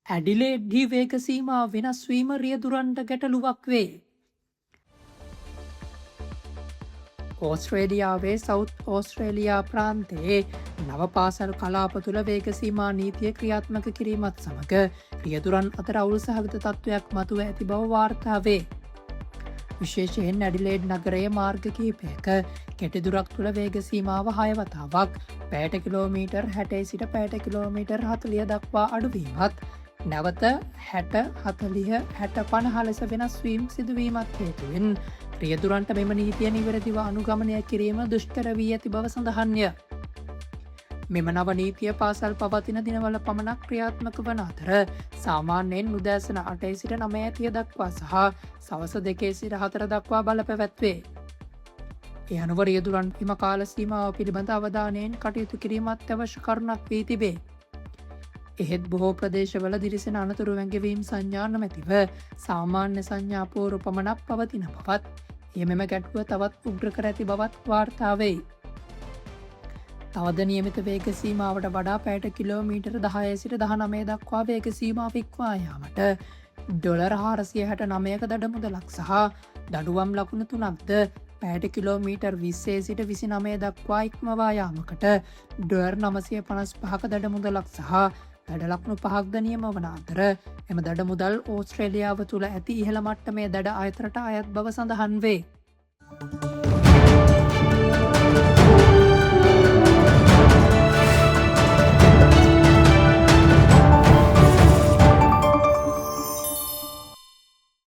ඇඩිලේඩ්හි වේග සීමා වෙනස් වීම රියදුරන්ට ගැටලුවක් වේ. ඕස්ට්‍රේලියාවේ සෞත් ඕස්ට්‍රේලියා ප්‍රාන්තයේ නවපාසල් කලාප තුළ වේගසීමා නීතිය ක්‍රියාත්මක කිරීමත් සමඟ රියදුරන් අතර අවුල් සහගත තත්ත්වයක් මතුව ඇති බව වාර්තාවේ. විශේෂයෙන් ඇඩිලේඩ් නගරයේ මාර්ග කිහිපයක කෙටිදුරක් තුළ වේගසීමාව හයවතාවක් පෑට කිලෝමීටර් 60 සිට පෑට කිලෝමීටර් 40 දක්වා අඩුවීමත් නැවත 60 40 60 50 ලෙස වෙනස්වීම් සිදුවීමත් හේතුවෙන් රියදුරන්ට මෙම නීතිය නිවැරදිව අනුගමනය කිරීම දුෂ්කර වී ඇති බව සඳහන්ය. මෙම නව නීතිය පාසල් පවතින දිනවල පමණක් ක්‍රියාත්මක වන අතර සාමාන්‍යයෙන් උදෑසන 8 සිට 9 දක්වා සහ සවස 2 සිට 4 දක්වා බල පැවැත්වේ. ඒ අනුව රියදුරන් හිම කාල සීමාව පිළිබඳ අවධානයෙන් කටයුතු කිරීමත් අවශ්‍ය කරුණක් වී තිබේ. එහෙත් බොහෝ ප්‍රදේශවල දිරිසෙන අනතුරු වැඟවීම් සංඥා නොමැතිව සාමාන්‍ය සංඥා පෝරු පමණක් පවතින බවත් එය මෙම ගැටුව තවත් උග්‍ර කර ඇති බවත් වාර්තාවෙයි. තවද නියමිත වේග සීමාවට වඩා පැයට කිලෝමීටර් 10 සිට 19 දක්වා වේග සීමාව ඉක්මවා යාමට $469ක දඩ මුදලක් සහ දඩුවම් ලකුණු 3ක්ද පැයට කිලෝමීටර් 20 සිට 29 දක්වා ඉක්මවා යාමකට $955ක දඩ මුදලක් සහ දඩ ලකුණු 5ක්ද නියම වන අතර එම දඩ මුදල් ඕස්ට්‍රේලියාව තුළ ඇති ඉහළ මට්ටමේ දඩ අයතරට අයත් බව සඳහන් වේ.